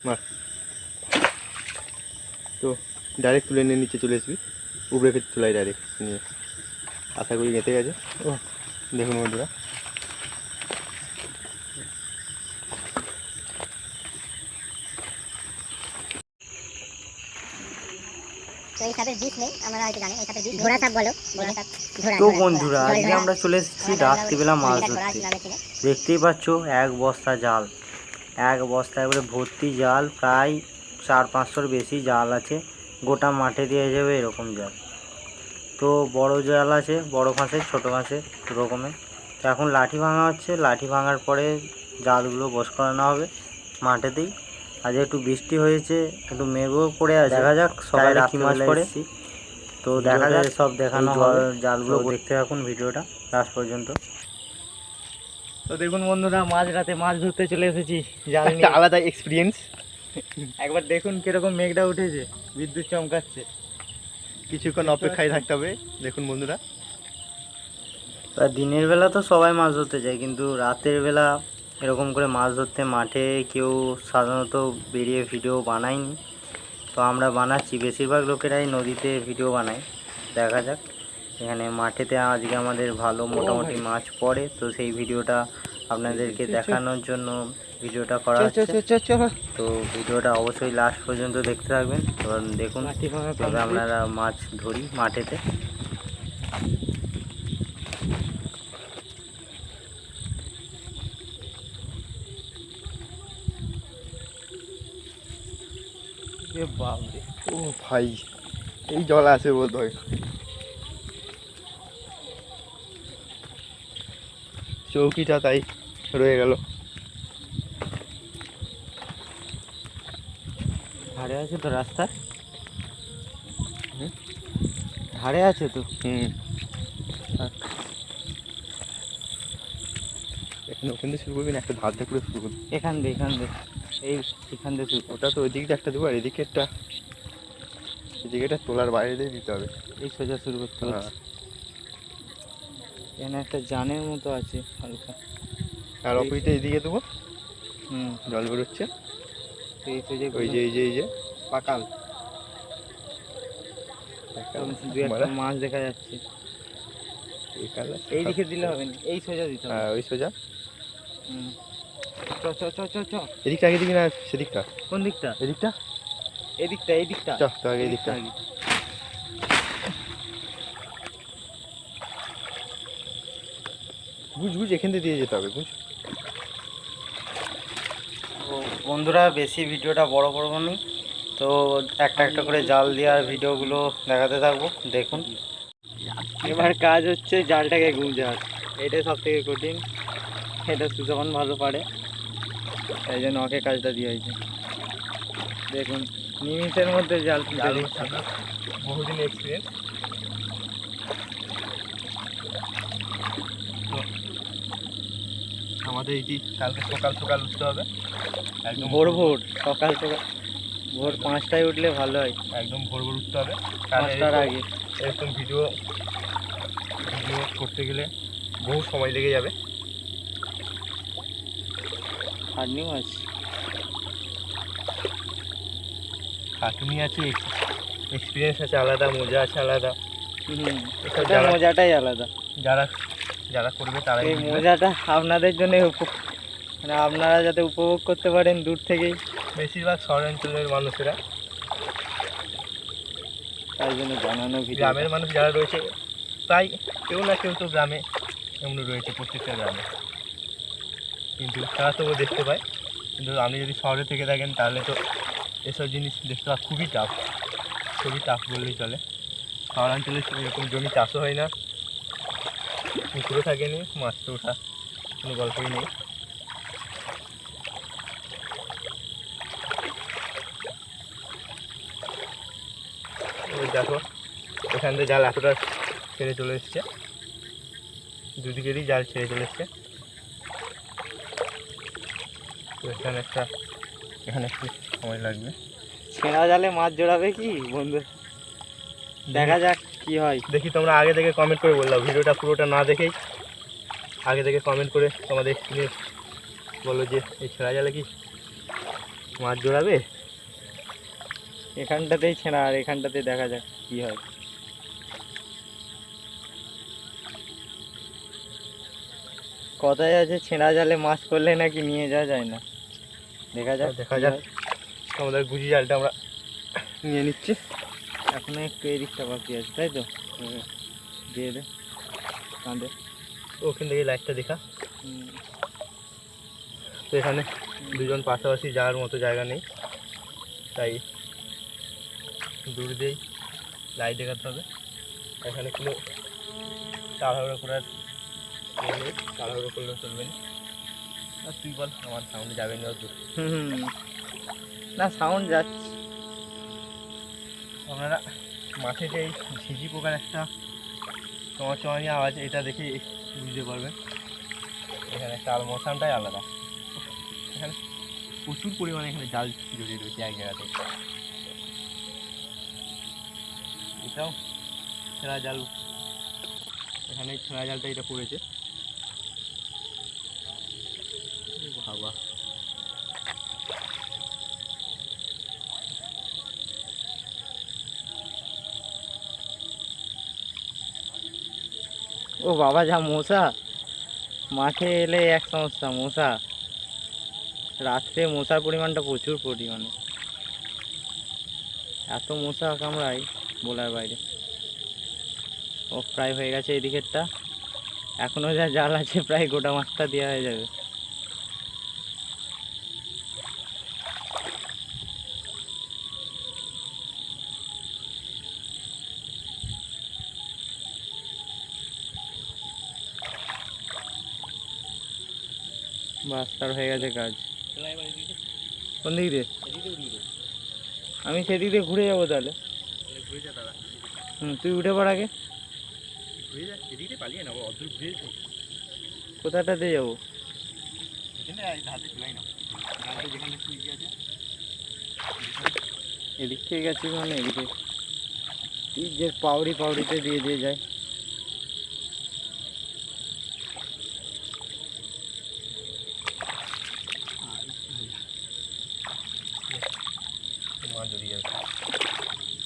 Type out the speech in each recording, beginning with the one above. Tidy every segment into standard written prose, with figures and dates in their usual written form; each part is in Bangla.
মার। তো ডাইরেক্ট তুলে নিয়ে নিচে চলে আসবি, উপরে ফের চলাই ডাইরেক্ট নিয়ে। আশা করি গেঁথে গেছে। ও দেখুন বন্ধুরা, তো বন্ধুরা আজকে আমরা চলে এসেছি রাত্রিবেলা মাছ ধরতে। দেখতেই পাচ্ছ এক বস্তা জাল, এক বস্তা এবারে ভর্তি জাল, প্রায় 400-500 বেশি জাল আছে। গোটা মাঠে দিয়ে যাবে এরকম জাল। তো বড় জাল আছে, বড় ফাঁসে ছোটো ফাঁসে দু রকমের। তো এখন লাঠি ভাঙা হচ্ছে, লাঠি ভাঙার পরে জালগুলো বস করানো হবে মাঠেতেই। আজ একটু বৃষ্টি হয়েছে, একটু মেঘও পড়ে আছে, দেখা যাক সকালে কী মাছ পড়ে। তো দেখা যাক, সব দেখানো হবে। জালগুলো দেখতে থাকুন ভিডিওটা লাস্ট পর্যন্ত। তো দেখুন বন্ধুরা, মাঝরাতে মাছ ধরতে চলে এসেছি জাল নিয়ে। আলাদা এক্সপিরিয়েন্স। একবার দেখুন কিরকম মেঘটা উঠেছে, বিদ্যুৎ চমকাচ্ছে। কিছুক্ষণ অপেক্ষায় থাকতে হবে। দেখুন বন্ধুরা, দিনের বেলা তো সবাই মাছ ধরতে যায়, কিন্তু রাতের বেলা এরকম করে মাছ ধরতে মাঠে কেউ সাধারণত বেরিয়ে ভিডিও বানায়নি। তো আমরা বানাচ্ছি, বেশিরভাগ লোকেরাই নদীতে ভিডিও বানায়। দেখা যাক, এখানে মাঠেতে আজকে আমাদের ভালো মোটামুটি মাছ পড়ে, তো সেই ভিডিওটা আপনাদেরকে দেখানোর জন্য ভিডিওটা করা হচ্ছে। তো ভিডিওটা অবশ্যই লাস্ট পর্যন্ত দেখতে থাকবেন। তো দেখুন তবে আপনারা মাছ ধরি মাঠেতে। বাপরে, ও ভাই এই জল আছে বোধ হয়। চৌকিটা তাই রয়ে গেল। ধারে আছে তো রাস্তার, ধারে আছে তো। এখানে ওখান দিয়ে শুরু করবি না, একটা ধার করে শুরু করবি। এখান দিয়ে এখান দিয়ে শুরু। ওটা তো ওই দিকটা একটা দেবো, আর এদিকে একটা, এদিকে একটা তোলার বাইরে দিয়ে দিতে হবে। এই সোজা শুরু করতে হবে। এখানে একটা জানের মতো আছে হালকা, আর অপরিটা এদিকে দেবো। জল বেরোচ্ছে এই সোজা, ওই যে এই যে পাকাল। দু একটা মাছ দেখা যাচ্ছে। এই দিকে দিলে হবে না, এই সোজা দিতে হবে। হ্যাঁ ওই সোজা। চ চ চ চ চ। এদিকটা আগে দিবি না সেদিকটা? কোন দিকটা? এদিকটা, এদিকটা চ তো আগে এদিকটা। বুঝ এখান দিয়ে যেতে হবে, বুঝ। বন্ধুরা বেশি ভিডিওটা বড় করবো না, তো একটা একটা করে জাল দেওয়ার ভিডিওগুলো দেখাতে থাকবো, দেখুন। এবার কাজ হচ্ছে জালটাকে গুঁজার, এটাই সব থেকে কঠিন। এটা সুজন ভালো পারে, এই জন্য ওকে কাজটা দিয়ে হয়েছে। দেখুন নিমিষের মধ্যে জাল বহুদিন এক্সপিরিয়েন্স। আমাদের এটি কালকে সকাল সকাল উঠতে হবে, একদম ভোর সকাল ভোর 5টায় উঠলে ভালো হয়। একদম ভোর উঠতে হবে, 5টার আগে। এরকম ভিডিও করতে গেলে বহু সময় লেগে যাবে। খাটনি মাছ, খাটনি আছে, এক্সপিরিয়েন্স আছে আলাদা, মজা আছে আলাদা। মজাটাই আলাদা। যারা করবে তারাই এই মজাটা আপনাদের জন্য, মানে আপনারা যাতে উপভোগ করতে পারেন দূর থেকেই। বেশিরভাগ শহরাঞ্চলের মানুষেরা, তাই জন্য জানানো। গ্রামের মানুষ যারা রয়েছে, প্রায় কেউ না কেউ তো গ্রামে এমন রয়েছে, প্রত্যেকটা গ্রামে, কিন্তু তারা তবু দেখতে পায়। কিন্তু আপনি যদি শহরে থেকে থাকেন তাহলে তো এসব জিনিস দেখতে পাওয়া খুবই টাফ বললেই চলে। শহরাঞ্চলে এরকম জমি চাষও হয় না, পুকুরও থাকেনি, মাছ তো ওঠা কোনো গল্পই নেই। দেখো এখান থেকে জাল এতটা ছেড়ে চলে এসছে, দুদিকেরই জাল ছেড়ে চলে এসছে। তো এখানে একটু সময় লাগবে। ছেঁড়া জালে মাছ জোড়াবে কি বন্ধু, দেখা যাক কি হয়। দেখি তোমরা আগে থেকে কমেন্ট করে বললাম, ভিডিওটা পুরোটা না দেখেই আগে থেকে কমেন্ট করে তোমাদের এক্সপিরিয়েন্স বলো যে এই ছেঁড়া জালে কি মাছ জোড়াবে। এখানটাতেই ছেঁড়া, আর এখানটাতে দেখা যাক কি হয়। কথায় আছে ছেঁড়া জালে মাছ করলে নাকি নিয়ে যাওয়া যায় না। দেখা যাক দেখা কি যাক। হয়। আমাদের গুজি জালটা আমরা নিয়ে নিচ্ছি। এখনো একটু এদিকটা বাকি আছে, তাই তো? দিয়ে দে কাঁদে। ওখান থেকে লাইটটা দেখা। তো এখানে দুজন পাশাপাশি যাওয়ার মতো জায়গা নেই, তাই দূর দিয়েই লাইট দেখাতে হবে। এখানে কোনো তাড়াহুড়ো করার নেই, তাড়াহুড়ো করলেও চলবে না। আর তুই বল, আমার সামনে যাবে না দূর। না, সাউন্ড যাচ্ছে। আপনারা মাঠে যে এই ঝিঝি পোকার একটা চমাচমানি আওয়াজ, এটা দেখে বুঝতে পারবেন এখানে চাল মশানটাই আলাদা। এখানে প্রচুর পরিমাণে এখানে জাল জড়িয়ে রয়েছে এক জায়গাতে। এটাও ছেঁড়া জাল, এখানে ছেঁড়া জালটা এটা পড়েছে। বাবা, ও বাবা, যা মশা! মাঠে এলে এক সমস্যা, মশা। রাত্রে মশার পরিমাণটা প্রচুর পরিমাণে, এত মশা কামড়ায় বলার বাইরে। ও প্রায় হয়ে গেছে এদিকেরটা, এখনো যা জাল আছে প্রায় গোটা মাছটা দেওয়া হয়ে যাবে। বাস, তার হয়ে গেছে কাজ। কোন দিক দিয়ে? আমি সেদিক দিয়ে ঘুরে যাবো তাহলে। ঘুরে যা দাদা, তুই উঠে পড় আগে। ঘুরে যা, এদিকে পালিয়ে নেবো, অদূর ঘুরে যেতে। কোথাটাতে যাবো? এখানে হাতে চলাই না, যেখানে সুইচ আছে এদিক থেকে গেছি মানে এদিকে তুই যে পাউড়িতে দিয়ে দিয়ে যায়। মাছ জড়িয়ে যাবে।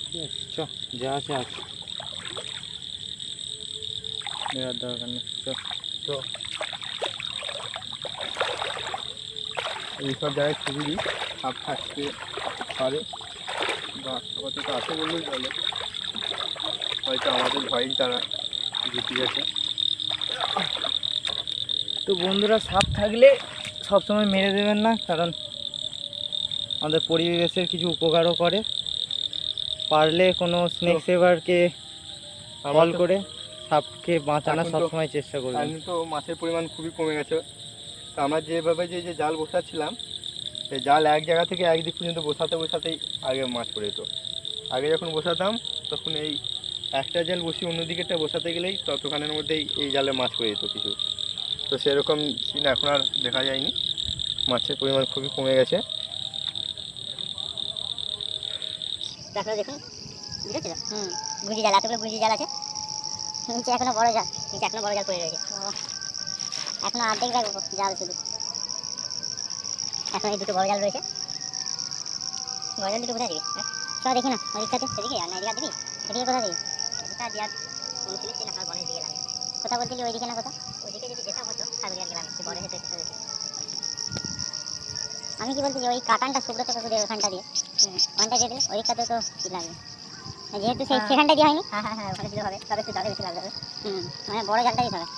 ঠিক আছে, চ, যা আছে আছে, দেওয়ার দরকার নেই, চ। তো এইসব জায়গায় খুবই সাপ থাকতে পারে, বা আপাতত আছে বললেই চলে। হয়তো আমাদের ভয়েই তারা জিতে গেছে। তো বন্ধুরা, সাপ থাকলে সবসময় মেরে দেবেন না, কারণ আমাদের পরিবেশের কিছু উপকারও করে। পারলে কোনো স্নেক সেভারকে কল করে সাপকে বাঁচানোর সবসময় চেষ্টা করবেন। এখন তো মাছের পরিমাণ খুবই কমে গেছে। তো আমরা যেভাবে যে জাল বসাচ্ছিলাম, এই জাল এক জায়গা থেকে একদিক পর্যন্ত বসাতেই আগে মাছ পড়ে যেত। আগে যখন বসাতাম তখন এই একটা জাল বসিয়ে অন্যদিকেটা বসাতে গেলেই ততক্ষণের মধ্যেই এই জালে মাছ পড়ে যেত কিছু। তো সেরকম সিন এখন আর দেখা যায়নি, মাছের পরিমাণ খুবই কমে গেছে। দেখুন, বুঝেছো? গুঁজি জাল, এতগুলো গুঁজি জাল আছে। নিচে এখনো বড় জাল, পড়ে রয়েছে। এখনো অর্ধেক জাল শুধু। এখন এই দুটো বড় জাল রয়েছে। বড় জাল দুটো কোথায় দিবি? চল দেখি না, ওদিকটাতে সেদিকে, আর না এদিকে দিবি? এদিকে কোথায় দিবি? এটা দেওয়ার বলছিলিস না, আমার বনের দিকে গেলাম। কোথা বলছিলি? ওইদিকে না কোথা? ওইদিকে যদি যেতাম হতো তাহলে আর গেলাম, বড় হেঁটে যেতে। আমি কি বলছি যে ওই কাটানটা শুভ্রত কাকুদের ওখানটা দিয়ে ওখানটা দিয়ে দিলে ওইদিকটাতে তো কি লাগবে, যেহেতু সেখানটা দিয়ে হয়নি। হ্যাঁ, ওখানে দিলে হবে, তবে একটু জলে বেশি লাগবে। মানে বড় জালটা দিতে হবে,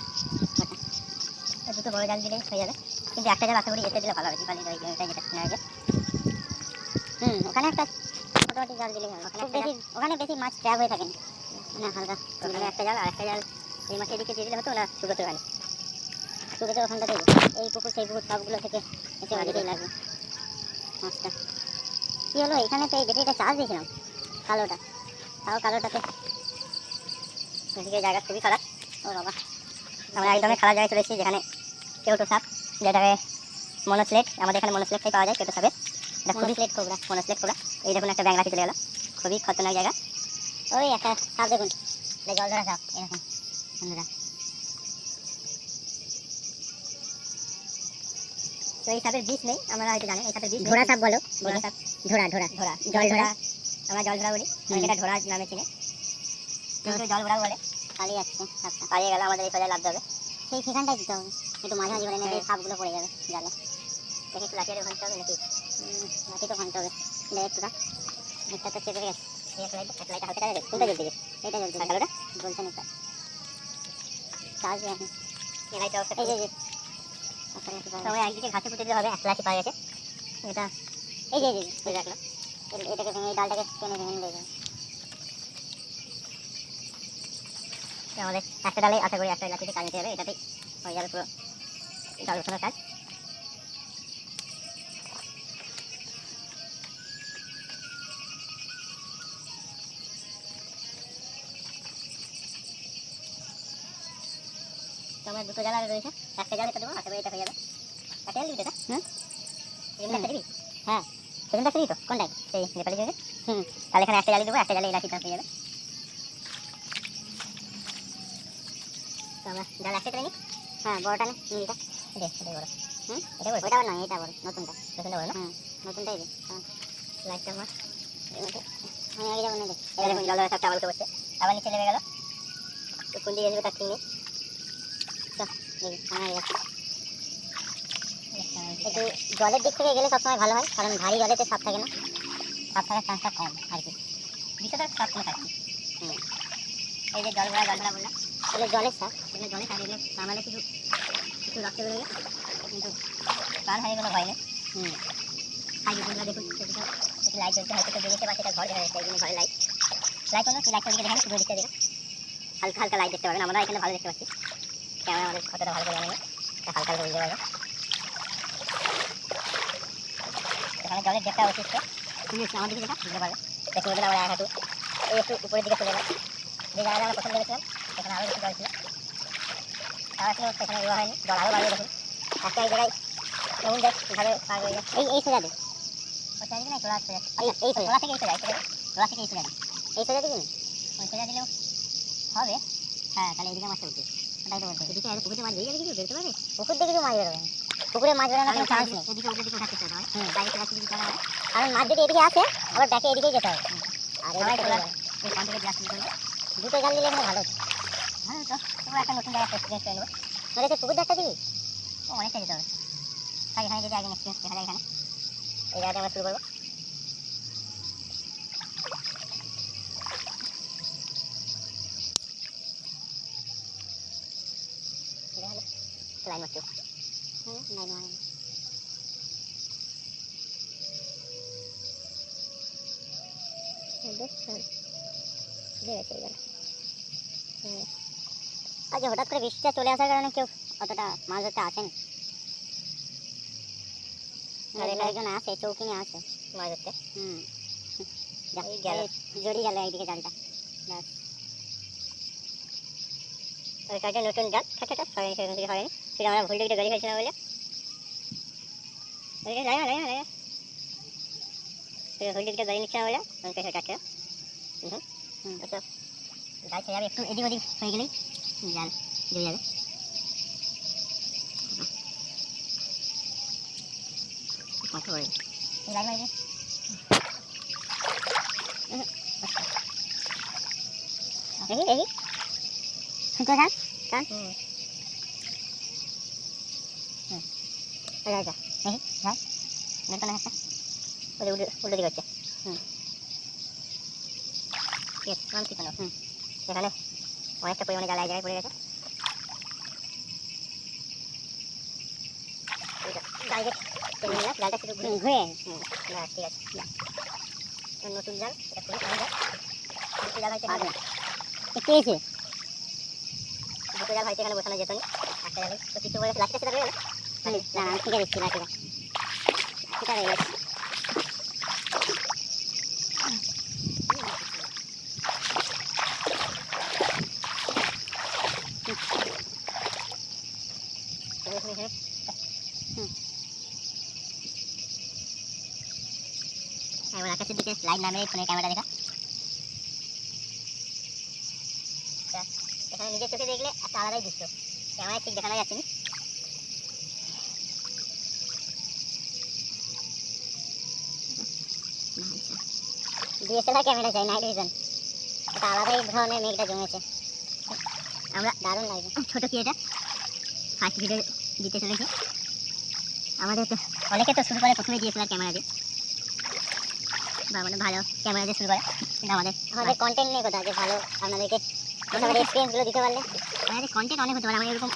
দুটো বড় জাল দিলেই হয়ে যাবে। কিন্তু একটা জাল আশা করি যেতে দিলে ভালো হবে, দীপালি ওইটা যেটা শোনা যায়। ওখানে একটা মোটামুটি জাল দিলেই হবে। ওখানে বেশি মাছ ট্র্যাপ হয়ে থাকে না, মানে হালকা। ওখানে একটা জাল, আর একটা জাল এই মাছের দিকে দিয়ে দিলে হতো না, সুব্রত ওখানে। সুব্রত ওখানটা দিয়ে এই পুকুর সেই পুকুর সবগুলো থেকে এসে ওদিকেই লাগবে মাছটা। কী হলো, এখানে তো এই ব্যাটারিটা চার্জ দিয়েছিলাম, কালোটা, তাও কালোটাতে এদিকে জায়গা খুবই খারাপ। ও বাবা, আমরা একদমই খারাপ জায়গায় চলে এসেছি, যেখানে কেউটো সাপ, যেটাকে মনোস্লেট, আমাদের এখানে মনোস্লেটটাই পাওয়া যায় কেউটো সাপের। এটা খুবই মনোস্লেট কোবরা। এই দেখুন একটা ব্যাংলাটি চলে গেল, খুবই খতরনাক জায়গা। ওই একটা সাপ দেখুন, জল ধরা সাপ, এরকম বন্ধুরা। তো এই সাপের বিষ নেই, আমরা হয়তো জানি এই সাপের বিষ ঘোড়া সাপ বলো, ঘোড়া সাপ, ঢোড়া ঢোড়া ঢোড়া জল ঢোড়া, আমরা জল ঢোড়া বলি, এটা ঢোড়া নামে চিনে, কিন্তু জল ঘোড়া বলে। পালিয়ে যাচ্ছে সাপটা, পালিয়ে গেলে আমাদের এই সোজা লাভ হবে, সেই সেখানটাই দিতে হবে, একটু মাঝে মাঝে বলে নেবে সাপগুলো পড়ে যাবে জালে। দেখি একটু লাঠিয়ে ভাঙতে হবে নাকি, লাঠি তো ভাঙতে হবে, একটুটা একটা তো চেপে গেছে, এক লাইট হালকা যাবে, কোনটা জ্বলতে গেছে, এটা জ্বলতে কালোটা জ্বলছে না, চার্জ নেই এই লাইট অবস্থা, এই যে তবে একদিকে ঘাসে পুঁতে দিতে হবে, এক লাঠি পাওয়া গেছে, এটা এই যে এই রাখলো, এটাকে ভেঙে এই ডালটাকে টেনে ভেঙে দেবে, আমাদের একটা ডালে আশা করি একটা লাঠিতে কাজ নিতে হবে, এটাতেই হয়ে যাবে পুরো জল উঠানোর কাজ। আমার দুটো জাল রয়েছে, একটা জাল এটা দেবো, আশা করি এটা হয়ে যাবে। একটা জাল দিবি এটা, এমনি দিবি, হ্যাঁ সেখানটা দিবি তো, কোনটাই সেই নেপালি দিবি, তাহলে এখানে একটা জালি দেবো, একটা জালে এই লাঠিটা হয়ে যাবে। তো আমরা জাল একটা করে নিই, হ্যাঁ বড়টা না নীলটা, এটাই বড়, এটা বড়, ওইটা বড় নয়, এটা বড়, নতুনটা বড় না, নতুনটাই দে, লাইটটা আমার আমি আগে যাবো না, দেখ এটা দেখুন জল ধরে সব চাওয়াল করছে, আবার নিচে নেমে গেল, তো কোন দিকে যাবে তার ঠিক নেই, একটু জলের দিক থেকে গেলে সবসময় ভালো হয়, কারণ ভারী জলেতে সাপ থাকে না, সাপ থাকার চান্সটা কম আর কি, বিষয়টা সাপ কোনো থাকছে। এই যে জল ভরা বললাম, এগুলো জলের সাপ, এগুলো জলে সাপ, এগুলো নামালে কিছু কিছু রক্ত বেরোবে, কিন্তু প্রাণ হারিয়ে ভয় নেই। হাইজে বন্ধুরা দেখুন, একটু লাইট জ্বলছে, হয়তো তো বেরিয়েছে বা সেটা ঘর দেখা যাচ্ছে, এই জন্য ঘরের লাইট অন্য সেই লাইটটা দিকে দেখেন, শুধু দিকটা দেখা হালকা হালকা লাইট দেখতে পাবেন, আমরা এখানে ভালো দেখতে পাচ্ছি, ক্যামেরা আমাদের কতটা ভালো করে জানি না, হালকা হালকা বুঝতে পারবেন। এখানে জলের ডেপটা অবশিষ্ট তুমি আমার দিকে দেখা বুঝতে পারবে, দেখুন ওদের আবার এক হাঁটু এই একটু উপরের দিকে চলে গেল, যে জায়গায় আমরা প্রথম দেখেছিলাম সেখানে আরও বেশি জল ছিল, তারা ছিল সেখানে দেওয়া হয়নি, জল আরও বাড়িয়ে দেখুন, একটা এই জায়গায় কেমন দেখ কীভাবে পার হয়ে যাচ্ছে, এই সোজা দিক, ওই সোজা দিকে না তোলা আসতে যাচ্ছে, এই সোজা থেকে এই সোজা, তোলা থেকে এই সোজা দিক, এই সোজা দিকে ওই সোজা দিলেও হবে, হ্যাঁ তাহলে এদিকে মাছটা উঠবে, ওটাই তো বলতে এদিকে আর পুকুরে মাছ বেরিয়ে যাবে, কিছু বেরোতে পারবে, পুকুর দিকে কিছু মাছ বেরোবে, পুকুরে মাছ বেরোনোর কোনো চান্স নেই, এদিকে উঠে দিকে উঠাতে হবে, বাইরে থেকে দিকে চলে যাবে, কারণ মাছ যদি এদিকে আসে আবার ব্যাকে এদিকেই যেতে হবে, আর এই তোলার এই কন্ট্রোলে গ্লাস নিতে হবে, দুটো জাল দিলে এখানে ভালো হচ্ছে, হ্যাঁ তো তোমরা একটা নতুন জায়গায় এক্সপিরিয়েন্স করে নেবো, তাহলে তো পুকুর দেখা দিবি, ও অনেকটা যেতে হবে, তাই এখানে যদি আগে এক্সপিরিয়েন্স দেখা যায়, এখানে এই জায়গাতে আমরা শুরু করবো, লাইন মারতে লাইন মারেন আজ হঠাৎ করে বৃষ্টিটা চলে আসার কারণে কেউ অতটা মাছ ধরতে আসেনি, একজন আসে চৌকি নিয়ে আসে মাছ ধরতে, জড়িয়ে গেল এইদিকে জালটা, ওই কাজে নতুন জাল ঠাটা হয়নি, সেখান থেকে হয়নি, ফির আমরা ভুল দিকে গাড়ি হয়েছিলাম বলে ভুল দিকটা গাড়ি নিচ্ছিলাম বলে আমাকে সেটাচ্ছে, গাছ যাবে একটু এদিক ওদিক হয়ে গেলেই জাল ডুবে যাবে, কত বড় লাইন মারবি, দেখি দেখি শুনতে থাক কান, আচ্ছা আচ্ছা দেখি যাই নেট না একটা ওই উল্টো দিকে হচ্ছে, ঠিক আছে নাম ঠিক না, এখানে অনেকটা পরিমাণে জাল এক জায়গায় পড়ে গেছে, ডাইরেক্ট টেনে নিলাম জালটা শুধু ঘুরে, না ঠিক আছে নতুন জাল, এটা খুবই কম জাল, দুটো জাল হয়তো পেয়েছে, দুটো জাল হয়তো এখানে বসানো যেত না, একটা জাল তো কিছু বলে লাঠিটা সেটা রয়ে গেল, না আমি ঠিক আছে দেখছি লাঠিটা সেটা রয়ে গেছে, এবার আকাশের দিকে লাইট নামে ফোনের ক্যামেরা দেখা, এখানে নিজের চোখে দেখলে একটা আলাদাই দৃশ্য, ক্যামেরায় ঠিক দেখানো যাচ্ছে না, ডিএসএলআর ক্যামেরা চাই, নাইট ভিশন। এটা আলাদাই ধরনের মেঘটা জমেছে। আমরা দারুণ লাগছে। ছোটো কি এটা ফার্স্ট ভিডিও দিতে চলেছি। আমাদের তো অনেকে তো শুরু করে প্রথমে ডিএসএলআর ক্যামেরা দিয়ে, বা মানে ভালো ক্যামেরা দিয়ে শুরু করে, কিন্তু আমাদের কন্টেন্ট নেই কোথাও যে ভালো আপনাদেরকে আমাদের এক্সপিরিয়েন্সগুলো দিতে পারলে। আমাদের কন্টেন্ট অনেক হতে পারে। আমাদের এরকম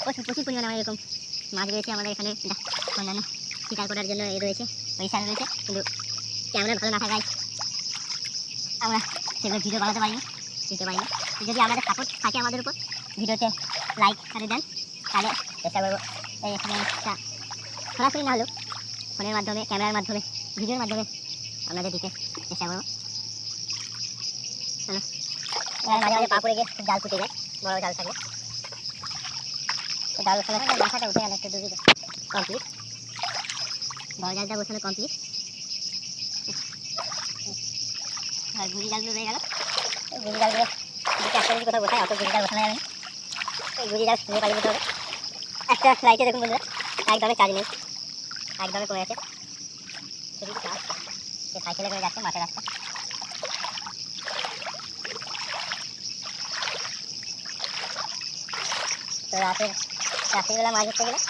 প্রচুর পরিমাণে আমাদের এরকম মাছ রয়েছে আমাদের এখানে, অন্যান্য শিকার করার জন্য রয়েছে, ওই সার রয়েছে, কিন্তু ক্যামেরা ভালো না থাকায় আমরা সেগুলো ভিডিও বানাতে পারিনি, দিতে পারিনি। যদি আমাদের সাপোর্ট থাকে আমাদের উপর, ভিডিওতে লাইক করে দেন, তাহলে চেষ্টা করবো এই এক্সপিরিয়েন্সটা সরাসরি না হলেও ফোনের মাধ্যমে, ক্যামেরার মাধ্যমে, ভিডিওর মাধ্যমে আপনাদের দিতে চেষ্টা করবো। হ্যাঁ, মাঝে মাঝে পা পড়ে গিয়ে খুব জাল ফুটে যায় বড় জাল থাকলে। জাল বসানো মাথাটা উঠে গেল, একটা ডুবি কমপ্লিট, বড় জালটা বসানো কমপ্লিট। আর গুড়ি জালগুলো রয়ে গেল। গুড়ি জালগুলো দিকে একটা যদি কোথাও বসায়, অত গুড়ি জাল বসানো যাবে না। এই গুড়ি জাল নিয়ে পালিয়ে যেতে হবে। একটা লাইটে দেখুন বন্ধুরা, একদমই কাজ নেই, একদমই কমে গেছে। সেদিকে কাজ সে সাইকেলে করে যাচ্ছে মাঠের রাস্তা। তো রাত্রিবেলা মাছ ধরতে গেলে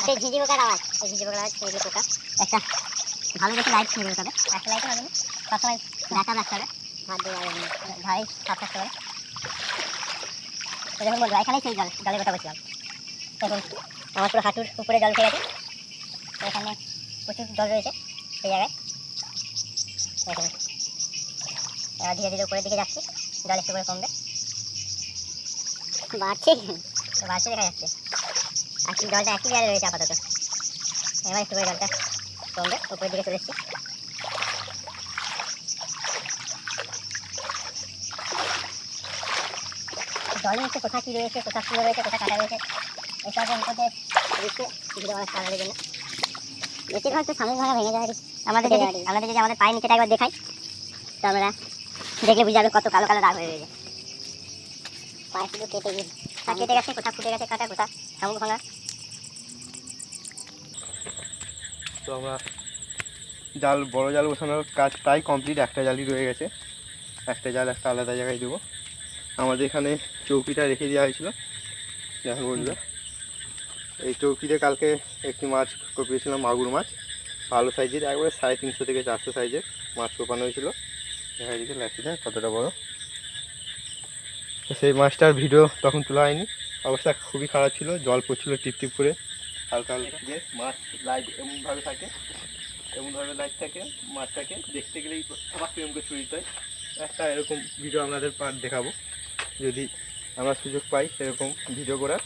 সেই ঝিঝি পোকার আওয়াজ, সেই ঝিঝি পোকার আওয়াজ, সেই পোকা একটা ভালো দেখে লাইট নিয়ে যেতে হবে। একটা লাইটে হবে না, সবসময় দেখা রাখতে হবে, হাত দিয়ে ধারে সাপ থাকতে হবে। তো দেখুন বন্ধুরা, এখানেই সেই জলের কথা বলছিলাম। দেখুন আমার পুরো হাঁটুর উপরে জল উঠে গেছে, এখানে প্রচুর জল রয়েছে সেই জায়গায়। দেখুন ধীরে ধীরে উপরের দিকে যাচ্ছি, জল একটু করে কমবে, বাড়ছে বাড়ছে দেখা যাচ্ছে। আর কি জলটা একই জায়গায় রয়েছে আপাতত, এবার একটু করে জলটা কমবে, উপরের দিকে চলে এসছি। জল নিচ্ছে কোথা কী রয়েছে, কোথা ফুলে রয়েছে, কোথা কাটা রয়েছে, এসবের মধ্যে দিচ্ছে ভিডিও বানাতে আমাদের জন্য। বেশিরভাগ তো সামনে ভাঙা ভেঙে যায়। আমাদের যদি আমাদের পায়ের নিচেটা একবার দেখাই, তো আমরা দেখলে বুঝে যাবে কত কালো কালো দাগ হয়ে রয়েছে। পায়ে শুধু কেটে গিয়ে কেটে গেছে, কোথা ফুটে গেছে কাটা, কোথা শামুক ভাঙা। তো আমরা বড় জাল বসানোর কাজ প্রায় কমপ্লিট, একটা জালই রয়ে গেছে। একটা জাল একটা আলাদা জায়গায় দেবো। আমাদের এখানে চৌকিটা রেখে দেওয়া হয়েছিল। দেখুন বন্ধুরা, এই চৌকিতে কালকে একটি মাছ কপিয়েছিলাম, মাগুর মাছ, ভালো সাইজের, একবারে 350 থেকে 400 সাইজের মাছ কোপানো হয়েছিল। দেখা দিকে লাঠিটা কতটা বড়। তো সেই মাছটার ভিডিও তখন তোলা হয়নি, অবস্থা খুবই খারাপ ছিল, জল পড়ছিল টিপ টিপ করে, হালকা হালকা যে মাছ লাইট এমনভাবে থাকে, এমনভাবে লাইট থাকে, মাছটাকে দেখতে গেলেই সবার প্রেম করে ছুঁড়ে দিতে হয়। একটা এরকম ভিডিও আপনাদের দেখাবো যদি আমরা সুযোগ পাই সেরকম ভিডিও করার।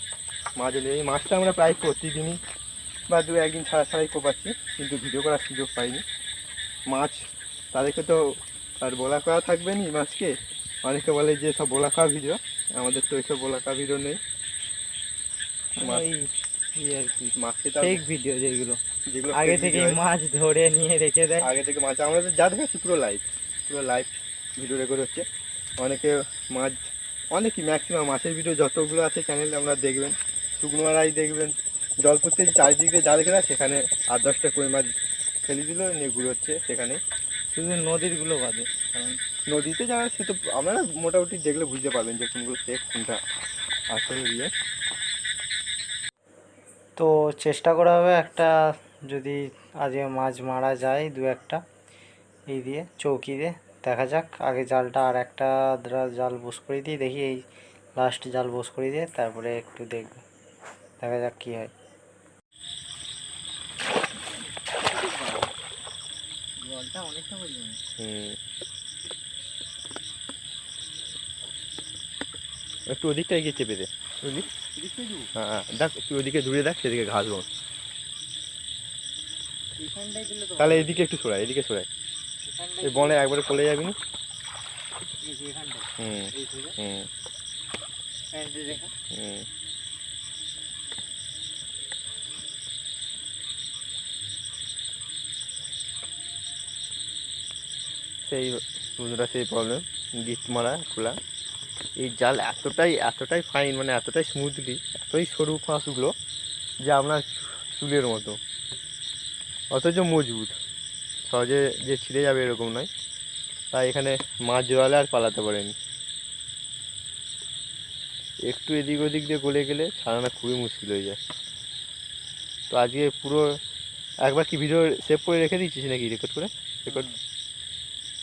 মাছ হলে এই মাছটা আমরা প্রায় প্রতিদিনই বা একদিন ছাড়াই কোপাচ্ছি, কিন্তু ভিডিও করার সুযোগ পাইনি। মাছ তাদেরকে তো আর বলা করা থাকবে নি মাছকে, অনেকে বলে যে সব বলা খাওয়া ভিডিও, আমাদের তো এইসব বলা খাওয়া ভিডিও নেই। আর কি মাছকে ফেক ভিডিও যেগুলো যেগুলো আগে থেকে মাছ ধরে নিয়ে রেখে দেয়, আগে থেকে মাছ আমরা যা দেখাচ্ছি পুরো লাইভ ভিডিও রেকর্ড হচ্ছে। অনেকে মাছ, অনেকই ম্যাক্সিমাম মাছের ভিডিও যতগুলো আছে চ্যানেলে আমরা দেখবেন, শুকনো আড়াই দেখবেন, জল করতে চারিদিক দিয়ে জাল ঘেরা, সেখানে 8-10টা কই মাছ ফেলে দিল, নিয়ে ঘুরোচ্ছে সেখানে। শুধু নদীরগুলো বাদে, কারণ নদীতে যারা সে তো আপনারা মোটামুটি দেখলে বুঝতে পারবেন যে কোনগুলো ফেক কোনটা আসলে দিয়ে। তো চেষ্টা করা হবে একটা, যদি আজকে মাছ মারা যায় 2-1টা এই দিয়ে চৌকি দিয়ে, দেখা যাক। আগে জালটা আর একটা জাল বোস করে দিই, দেখি এই লাস্ট জাল বোস করে দিয়ে তারপরে একটু দেখব, দেখা যাক কী হয়। জলটা অনেকটা পরিমাণে। একটু ওদিকটা এগিয়ে চেপে দে, বুঝলি? হ্যাঁ দেখ, তুই ওদিকে দূরে দেখ, সেদিকে ঘাস বন, তাহলে এদিকে একটু সরাই, এদিকে সরাই, এই বনে একবারে পড়ে যাবি না। হুম হুম হুম। সেই বন্ধুরা, সেই প্রবলেম, গিট মারা খোলা। এই জাল এতটাই ফাইন, মানে এতটাই স্মুথলি, এতই সরু ফাঁসগুলো যে আপনার চুলের মতো, অথচ মজবুত, সহজে যে ছিঁড়ে যাবে এরকম নয়। তাই এখানে মাছ জোয়ালে আর পালাতে পারেনি। একটু এদিক ওদিক দিয়ে গলে গেলে ছাড়ানো খুবই মুশকিল হয়ে যায়। তো আজকে পুরো একবার কি ভিডিও সেভ করে রেখে দিচ্ছিস নাকি রেকর্ড করে? রেকর্ড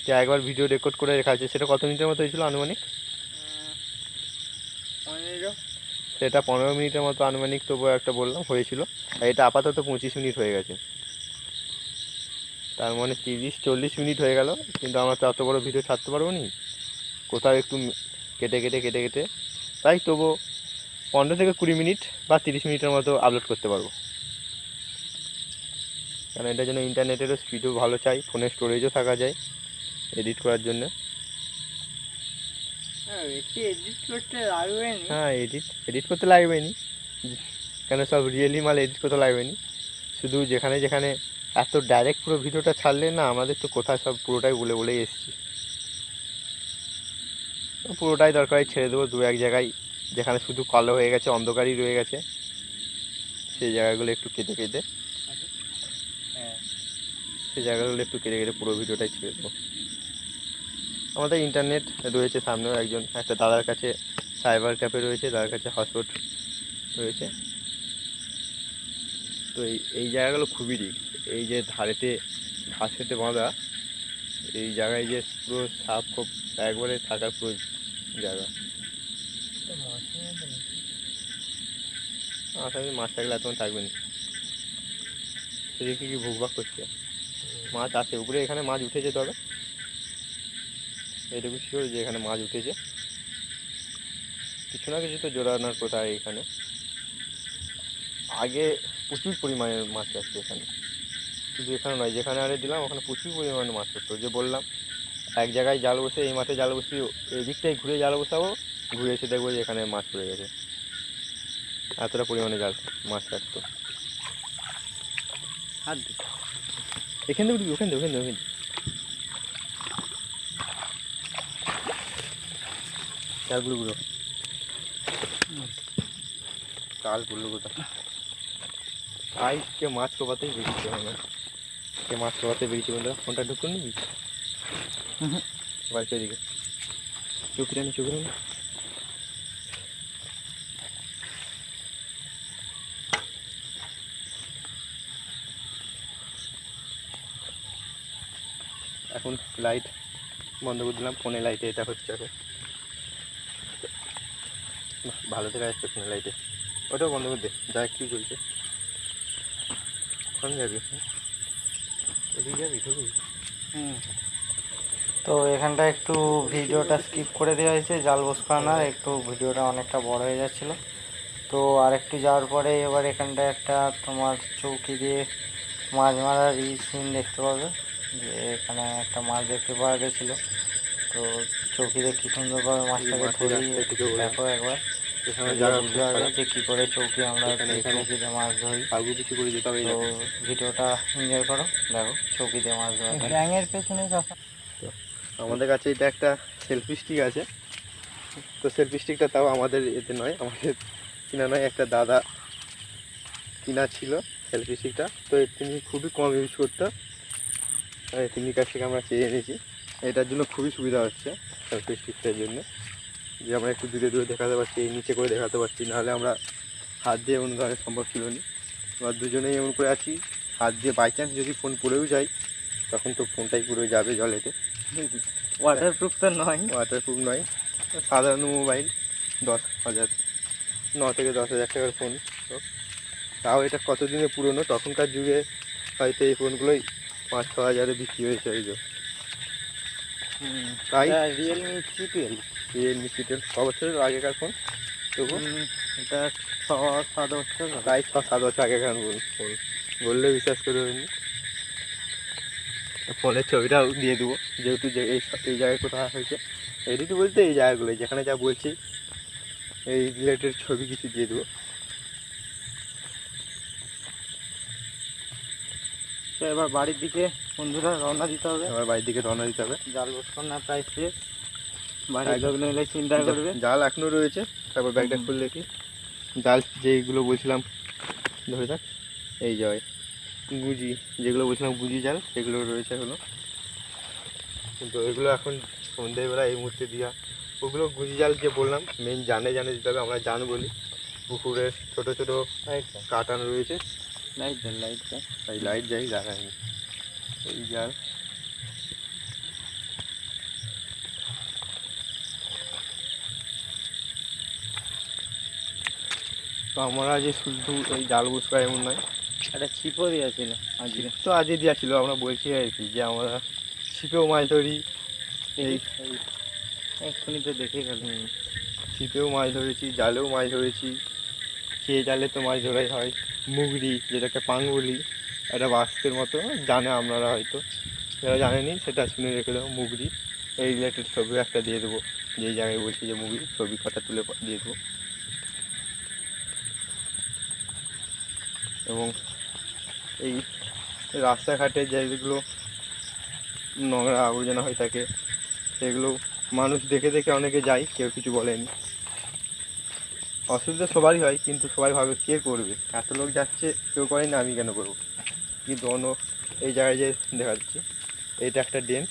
যে একবার ভিডিও রেকর্ড করে রেখা আছে, সেটা কত মিনিটের মতো হয়েছিল আনুমানিক? সেটা 15 মিনিটের মতো আনুমানিক তবুও একটা বললাম হয়েছিল। আর এটা আপাতত 25 মিনিট হয়ে গেছে, তার মানে 30-40 মিনিট হয়ে গেল। কিন্তু আমরা তো এত বড় ভিডিও ছাড়তে পারবো নি, কোথাও একটু কেটে কেটে কেটে কেটে, তাই তবু 15 থেকে 20 মিনিট বা 30 মিনিটের মতো আপলোড করতে পারবো। কারণ এটার জন্য ইন্টারনেটেরও স্পিডও ভালো চাই, ফোনের স্টোরেজও থাকা যায় এডিট করার জন্য। হ্যাঁ, এডিট করতে লাগবে নি, কেন সব রিয়েলি মাল এডিট করতে লাগবে নি। শুধু যেখানে যেখানে এত ডাইরেক্ট পুরো ভিডিওটা ছাড়লে না, আমাদের তো কোথায় সব পুরোটাই বলে বলেই এসেছি। পুরোটাই দরকার হয় ছেড়ে দেবো, দু এক জায়গায় যেখানে শুধু কালো হয়ে গেছে, অন্ধকারই রয়ে গেছে, সেই জায়গাগুলো একটু কেটে কেটে পুরো ভিডিওটাই ছেড়ে দেবো। আমাদের ইন্টারনেট রয়েছে সামনেও, একটা দাদার কাছে সাইবার ক্যাফে রয়েছে, দাদার কাছে হটস্পট রয়েছে। তো এই জায়গাগুলো খুবই রিস্ক। এই যে ধারেতে ঘাসেতে বাঁধা এই জায়গায় যে পুরো সাপ খোপ একবারে থাকার পুরো জায়গা। মাছ থাকলে এত থাকবে না, সেদিকে কি ভুকভাগ করছে, মাছ আছে উপরে, এখানে মাছ উঠেছে। তবে এইটুকু শিওর যে এখানে মাছ উঠেছে, কিছু না কিছু তো জোড়ানোর কথা। এখানে আগে প্রচুর পরিমাণে মাছ আসতো এখানে, শুধু এখানে নয়, যেখানে আরে দিলাম ওখানে প্রচুর পরিমাণে মাছ পড়তো। যে বললাম এক জায়গায় জাল বসে, এই মাঠে জাল বসি, এই দিকটাই ঘুরে জাল বসাবো, ঘুরে এসে দেখবো যে এখানে মাছ পড়ে গেছে। এতটা পরিমাণে জাল মাছ থাকতো। আর এখান থেকে উঠবি, ওখান থেকে চালগুলো গুলো চাল গুলো কোথা আই কে মাছ কোপাতেই বেরিয়েছে, মানে কে মাছ কোপাতে বেরিয়েছে বন্ধুরা। ফোনটা ঢুকুন নিবি বাড়িতে এদিকে, চোখে নি এখন লাইট বন্ধ করে দিলাম, ফোনে লাইটে এটা হচ্ছে। এখন ভালো থেকে আসছে ফোনে লাইটে, ওটাও বন্ধ করে দে। যা কি বলছে, ওখানে যাবি, ওদিকে যাবি ঢুকবি। তো এখানটা একটু ভিডিওটা স্কিপ করে দেওয়া হয়েছে, জাল বসানোর একটু ভিডিওটা অনেকটা বড় হয়ে যাচ্ছিলো। তো আর একটু যাওয়ার পরে এবার এখানটা একটা তোমার চৌকি দিয়ে মাছ মারার সিন দেখতে পাবে। যে এখানে একটা মাছ দেখতে পাওয়া গেছিলো, তো চৌকিতে কি সুন্দরভাবে মাছটাকে ধরি দেখো একবার, বুঝতে পারবে যে কী করে চৌকি আমরা চৌকিতে মাছ ধরি। তো ভিডিওটা এনজয় করো, দেখো চৌকিতে মাছ ধরা। ব্যাঙের পেছনে তো আমাদের কাছে এটা একটা সেলফি স্টিক আছে। তো সেলফি স্টিকটা তাও আমাদের এতে নয়, আমাদের কিনা নয়, একটা দাদা কিনা ছিল সেলফি স্টিকটা। তো তিনি খুবই কম ইউজ করতো, তিনি কাছ থেকে আমরা চেয়ে এনেছি। এটার জন্য খুবই সুবিধা হচ্ছে সেলফি স্টিকটার জন্য, যে আমরা একটু দূরে দূরে দেখাতে পারছি, নিচে করে দেখাতে পারছি। নাহলে আমরা হাত দিয়ে এমন ধরনের সম্ভব ছিল না। এবার দুজনেই এমন করে আছি, হাত দিয়ে বাই চান্স যদি ফোন পড়েও যায় তখন তো ফোনটাই পুরো যাবে জলেতে। ওয়াটারপ্রুফ তো নয়, ওয়াটারপ্রুফ নয়, সাধারণ মোবাইল 10,000 9 থেকে 10,000 টাকার ফোন। তো তাও এটা কতদিনে পুরনো, তখনকার যুগে হয়তো এই ফোনগুলোই 5-6 হাজারে বিক্রি হয়েছে। এই যে তাই রিয়েলমি C12 ছ বছরের আগেকার ফোন, তবু এটা 6-7 বছর, প্রায় 6-7 বছর আগেকার ফোন বললে বিশ্বাস করবেন। ফোনের ছবিটাও দিয়ে দেবো, যেহেতু যে এই জায়গায় কোথাও হয়েছে এডিট বলতে এই জায়গাগুলো যেখানে যা বলছি এই রিলেটেড ছবি কিছু দিয়ে দেবো। তো এবার বাড়ির দিকে বন্ধুরা রওনা দিতে হবে, এবার বাড়ির দিকে রওনা দিতে হবে। জাল বসানো না প্রায় শেষ, বাড়ির লোক নিলে চিন্তা করবে। জাল এখনও রয়েছে, তারপর ব্যাগটা খুলে দেখি জাল যেইগুলো বলছিলাম ধরে থাক, এই যায় গুজি, যেগুলো বলছিলাম গুজি জাল সেগুলো রয়েছে। হলো কিন্তু এগুলো এখন সন্ধ্যেবেলা এই মুহূর্তে দেওয়া। ওগুলো গুঁজি জাল যে বললাম মেন জানে দিতে হবে, আমরা জান বলি। পুকুরের ছোটো ছোটো কাটানো রয়েছে, লাইট এই লাইট যাই দেখায়নি এই জাল। তো আমরা যে শুধু এই জাল বুঝবো এমন নয়, একটা ছিপও দিয়েছিল আজকে। তো আজকে দেওয়া ছিল, আমরা বলছি আর কি যে আমরা ছিপেও মাছ ধরি। এই এক্ষুনি তো দেখে গেল। ছিপেও মাছ ধরেছি, জালেও মাছ ধরেছি। সে জালে তো মাছ ধরাই হয়। মুগরি যেটাকে পাং বলি, একটা বাস্কের মতো, জানে আপনারা হয়তো, যারা জানেনি সেটা শুনে রেখে দেবো। মুগরি এই রিলেটেড ছবি একটা দিয়ে দেবো, যেই জায়গায় বলছি যে মুগরি ছবি কটা তুলে দিয়ে দেবো। এবং এই রাস্তাঘাটে যেগুলো নোংরা আবর্জনা হয়ে থাকে সেগুলো মানুষ দেখে দেখে অনেকে যায়, কেউ কিছু বলেনি। অসুবিধা সবারই হয়, কিন্তু সবাই ভাবে কে করবে, এত লোক যাচ্ছে কেউ করেনি আমি কেন করবো। কিন্তু অন্য এই জায়গায় যে দেখা যাচ্ছে এইটা একটা ড্রেন,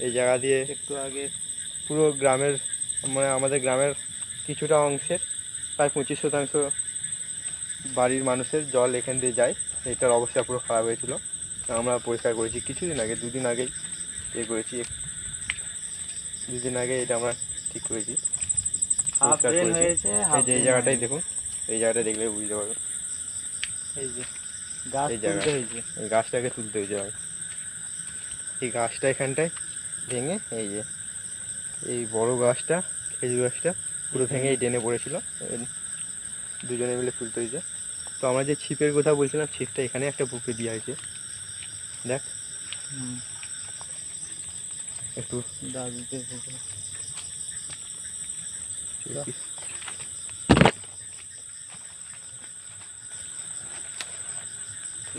এই জায়গা দিয়ে একটু আগে পুরো গ্রামের মানে আমাদের গ্রামের কিছুটা অংশের প্রায় 25% বাড়ির মানুষের জল এখান দিয়ে যায়। এটার অবস্থা পুরো খারাপ হয়েছিল, আমরা পরিষ্কার করেছি কিছুদিন আগে, দুদিন আগেই করেছি, দুদিন আগে এটা আমরা ঠিক করেছি, পরিষ্কার করেছি। এই যে এই জায়গাটাই দেখুন, এই জায়গাটা দেখলে বুঝতে পারবেন। এই যে গাছ এই জায়গা, তুলতে হয়েছে। এই গাছটাকে তুলতে হয়েছে ভাই। এই গাছটা এখানটায় ভেঙে, এই যে এই বড় গাছটা, খেজুর গাছটা পুরো ভেঙে এই ড্রেনে পড়েছিল, দুজনে মিলে তুলতে হয়েছে। তো আমরা যে ছিপের কথা বলছিলাম, ছিপটা এখানে একটা বুকে দেওয়া হয়েছে, দেখ একটু দাদুতে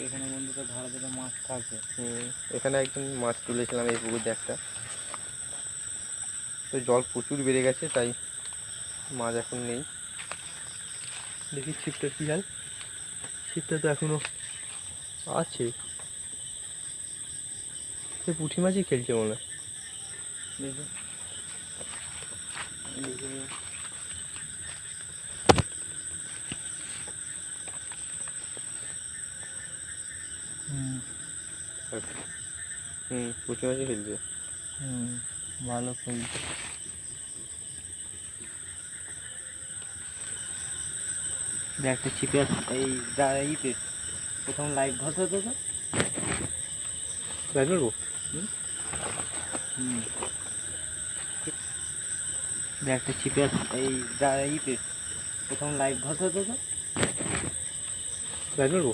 এখানে বন্ধুটা ধারে ধারে মাছ থাকে। এখানে একদিন মাছ তুলেছিলাম এই পুকুর দিয়ে একটা। তো জল প্রচুর বেড়ে গেছে, তাই মাছ এখন নেই। দেখি ছিপটা কী হাল, ছিপটা তো এখনো আছে, সে পুঁটি মাছই খেলছে মনে হয়। দেখো পুঁটি মাছই খেলছে। ভালো খেলছে। একটা ছিপে এই ইতে প্রথম লাইট ঘষা হতো তো, লাইট মারবো। একটা ছিপে এই ইতে প্রথম লাইট ঘষা হতো তো, লাইট মারবো।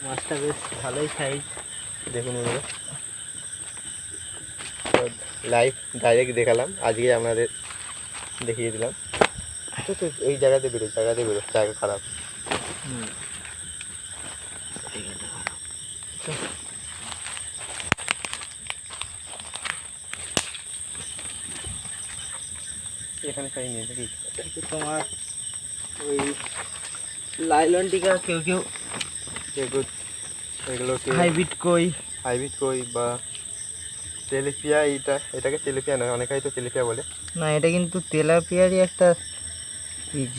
মাছটা বেশ ভালোই সাইজ। দেখুন ওনারা লাইভ ডাইরেক্ট দেখালাম, আজকে আপনাদের দেখিয়ে দিলাম। তো তো এই জায়গাতে বেরো, জায়গা খারাপ। এখানে সাই নেই নাকি তোমার ওই লাইলন টিকা কেউ কেউ এগুলোকে হাইব্রিড কই বা তেলেপিয়া, এটাকে তেলেপিয়া নয়, অনেকেই তো তেলেপিয়া বলে। না, এটা কিন্তু তেলাপিয়ারই একটা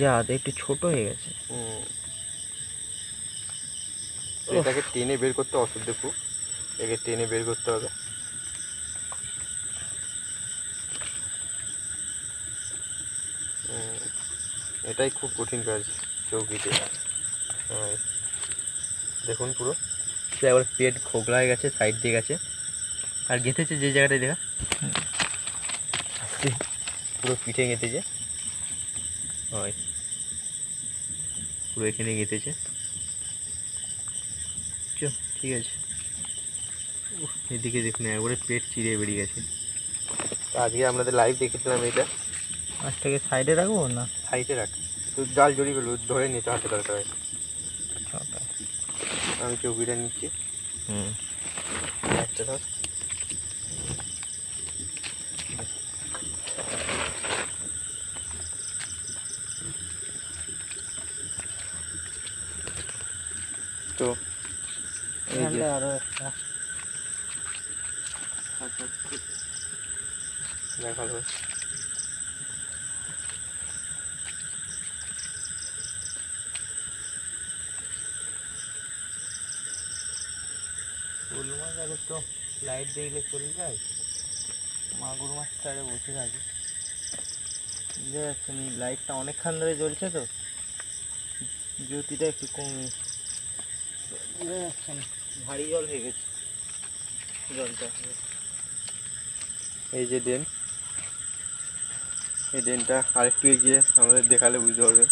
জাত, একটু ছোট হয়ে গেছে। এটাকে টেনে বের করতে অসুবিধে খুব, একে টেনে বের করতে হবে। এটাই খুব কঠিন কাজ চৌকিতে। দেখুন পুরো একবার পেট খোকলা হয়ে গেছে, সাইড দিয়ে গেছে, আর গেঁথেছে যে জায়গাটায় দেখা পুরো পিঠে গেঁথেছে, হয় পুরো এখানে গেঁথেছে। ঠিক আছে, এদিকে দেখুন একবারে পেট চিড়ে বেরিয়ে গেছে। আজকে আপনাদের লাইভ দেখেছিলাম এটা। মাছটাকে সাইডে রাখবো না সাইডে রাখ, তো জাল জড়িয়ে গেলো, ধরে নিতে হাতে দরকার হয়। আমি চৌকিটা নিচ্ছি। একটা ধর, তো আরো একটা দেখাবো। শোল মাছ আগে তো লাইট দেখলে চলে যায়, মাগুর মাছটা আরে বসে থাকে, বুঝতে পারছেন এই লাইটটা অনেকক্ষণ ধরে জ্বলছে তো, জ্যোতিটা একটু কমে, বুঝতে পারছেন ভারী জল হয়ে গেছে জলটা। এই যে ড্রেন, এই ড্রেনটা আরেকটু এগিয়ে আমাদের দেখালে বুঝতে পারবেন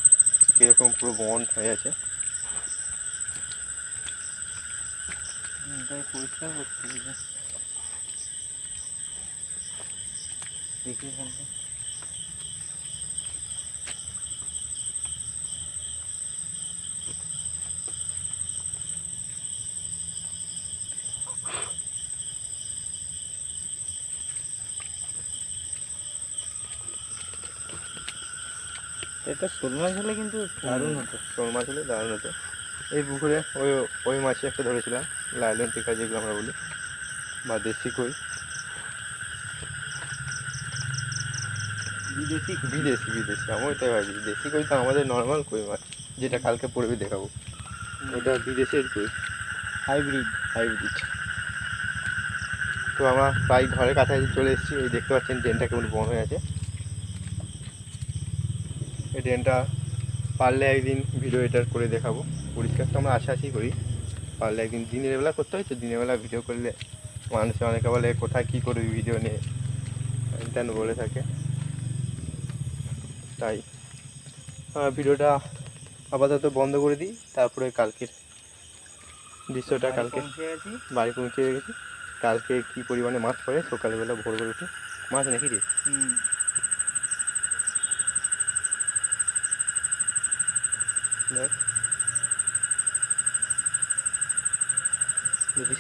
কীরকম পুরো বন্ড হয়ে আছে। এটাই পরিষ্কার করতে হবে, দেখি এখানটা এটা শোল মাছ হলে কিন্তু দারুণ হতো, শোল মাছ হলে দারুণ হতো। এই পুকুরে ওই মাছই একটা ধরেছিলাম, লাইলন টিকা যেগুলো আমরা বলি, বা দেশি কই, বিদেশি বিদেশি বিদেশি আমি ওইটাই ভাবি, দেশি কই তো আমাদের নর্মাল কই মাছ যেটা কালকে পড়বে দেখাবো, ওটা বিদেশের কই, হাইব্রিড হাইব্রিড। তো আমরা প্রায় ঘরের কাছাকাছি চলে এসেছি, এই দেখতে পাচ্ছেন ড্রেনটা কেমন বন হয়ে আছে। এই ড্রেনটা পারলে একদিন ভিডিও এডিট করে দেখাবো, পরিষ্কার তো আমরা আশাআশি করি, পারলে একদিন দিনের বেলা করতে হয় তো, দিনের বেলা ভিডিও করলে মানুষ অনেকে বলে কোথায় কী করবি ভিডিও নিয়ে তেন বলে থাকে, তাই ভিডিওটা আপাতত বন্ধ করে দিই, তারপরে কালকের দৃশ্যটা, কালকে বাড়ি পৌঁছে গেছি, কালকে কী পরিমাণে মাছ পড়ে সকালবেলা ভোর করে উঠে মাছ নাকি রে দেখ, যদি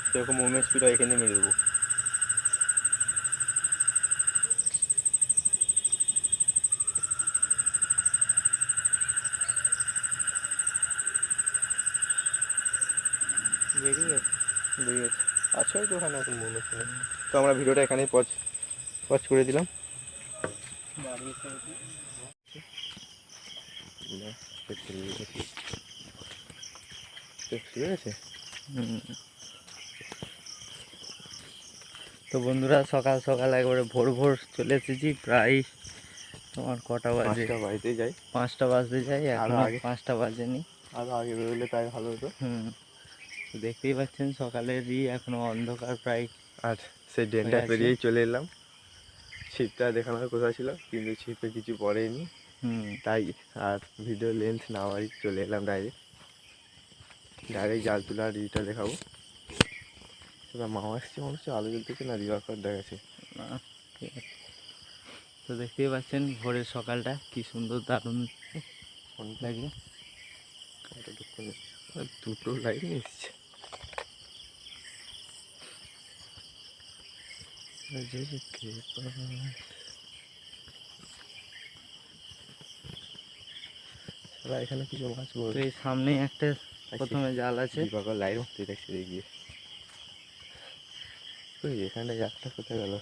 সেরকম মুভমেন্ট স্পিড হয় এখানে মেরে দেবো। বেরিয়ে গেছে আচ্ছা, হয়তো ওখানে এখন মুভমেন্ট ছিল। তো আমরা ভিডিওটা এখানেই পজ করে দিলাম। ঠিক আছে। তো বন্ধুরা সকাল সকাল একবারে ভোর ভোর চলে এসেছি, প্রায় তোমার কটা বাজে, 5টা বাজতে যাই, 5টা বাজতে যাই, এখন আগে 5টা বাজেনি, আরও আগে বেরোলে তাই ভালো হতো। তো দেখতেই পাচ্ছেন সকালেরই এখনো অন্ধকার প্রায়, আর সেই ড্রেনটা পেরিয়েই চলে এলাম। ছিপটা দেখানোর কথা ছিল কিন্তু ছিপে কিছু পড়েনি, তাই আর ভিডিও লেন্থ না বাড়ি চলে এলাম ডাইরেক্ট জাল তোলার ইটা দেখাবো। সেটা মামা এসছে মনে হচ্ছে, আলো জ্বলতেছে না, রিভার দেখাচ্ছে না, ঠিক আছে। তো দেখতেই পাচ্ছেন ভোরের সকালটা কি সুন্দর দারুণ লাগে, দুটো লাইন এসছে। এখানে কিছু মাছ বলতো, এই সামনে একটা প্রথমে জাল আছে, লাইন উঠতে দেখছি গিয়ে, ওই এখানটা জালটা কোথায় গেল,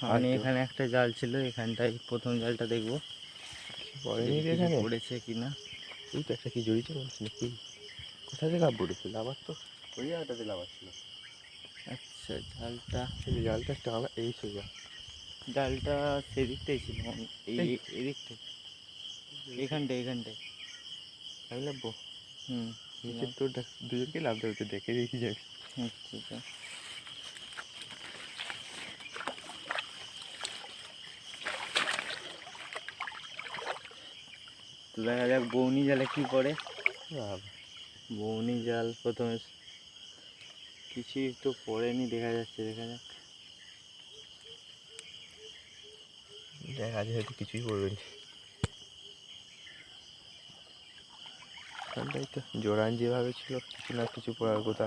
সামনে এখানে একটা জাল ছিল, এখানটায় প্রথম জালটা দেখবো এখানে পড়েছে কিনা। এই তো একটা কি জড়িয়েছে বলছি নাকি, কোথায় থেকে লাভ পড়েছিল, আবার তো ওই জায়গাটাতে লাভ ছিল। আচ্ছা জালটা, এই জালটা একটা এই সোজা জালটা সেদিকটাই ছিল, এই এদিকটাই, এখানটায় আমি লাভবো। নিচের তোর দুজনকে লাভ দেবে, দেখে দেখি যাবি। আচ্ছা তো দেখা যাক বৌনি জালে কি পড়ে। বৌনি জাল প্রথমে কিছুই তো পড়েনি, দেখা যাচ্ছে, দেখা যাক, দেখা যায় হয়তো কিছুই পড়বেনি। তাই তো জোরান যেভাবে ছিল কিছু না কিছু পড়ার কথা,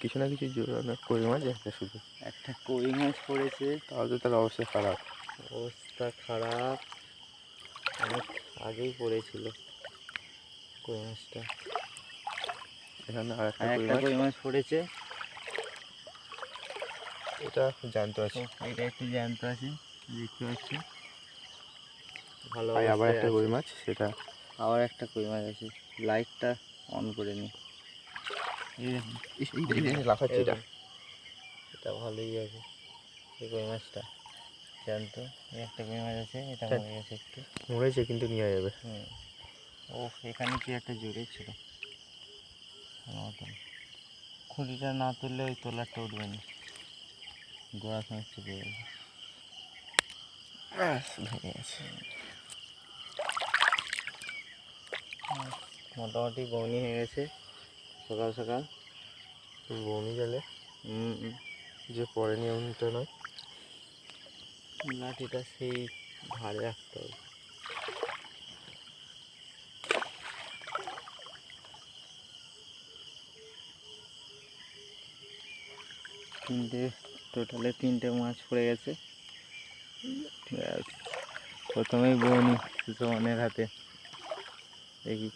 কিছু না কিছু জোরানো কই মাছ একটা, শুধু একটা কই মাছ পড়েছে, তাহলে তার অবস্থা খারাপ, অনেক আগেই পড়েছিল কই মাছটা। এখানে আর একটা কই মাছ পড়েছে, এটা জ্যান্ত আছে। এটা একটু জ্যান্ত আছে দেখতে পাচ্ছি, ভালো ভাই আবার অবস্থায় একটা আছে। কই মাছ, সেটা আবার একটা কই মাছ আছে, লাইটটা অন করে নি। এই দেখুন লাফাচ্ছে এটা। এটা ভালোই আছে এই কই মাছটা জ্যান্ত। এই একটা কই মাছ আছে, এটা হ্যাঁ। মরে গেছে একটু। মরেছে কিন্তু নিয়ে যাবে। হুম, ও এখানে কি একটা জোরে ছিল মতন, খুঁড়িটা না তুললে ওই তোলারটা উঠবে না, গোড়া সমেত চেপে যাবে। ভেঙে গেছে। মোটামুটি বৌনি হয়ে গেছে সকাল সকাল। বমি গেলে হুম, যে পড়েনি এমনটা নয়। লাঠিটা সেই ধারে রাখতে হবে। টোটালে 3টে মাছ পড়ে গেছে। ব্যাস, প্রথমেই বৌনি সুমনের হাতে। দেখি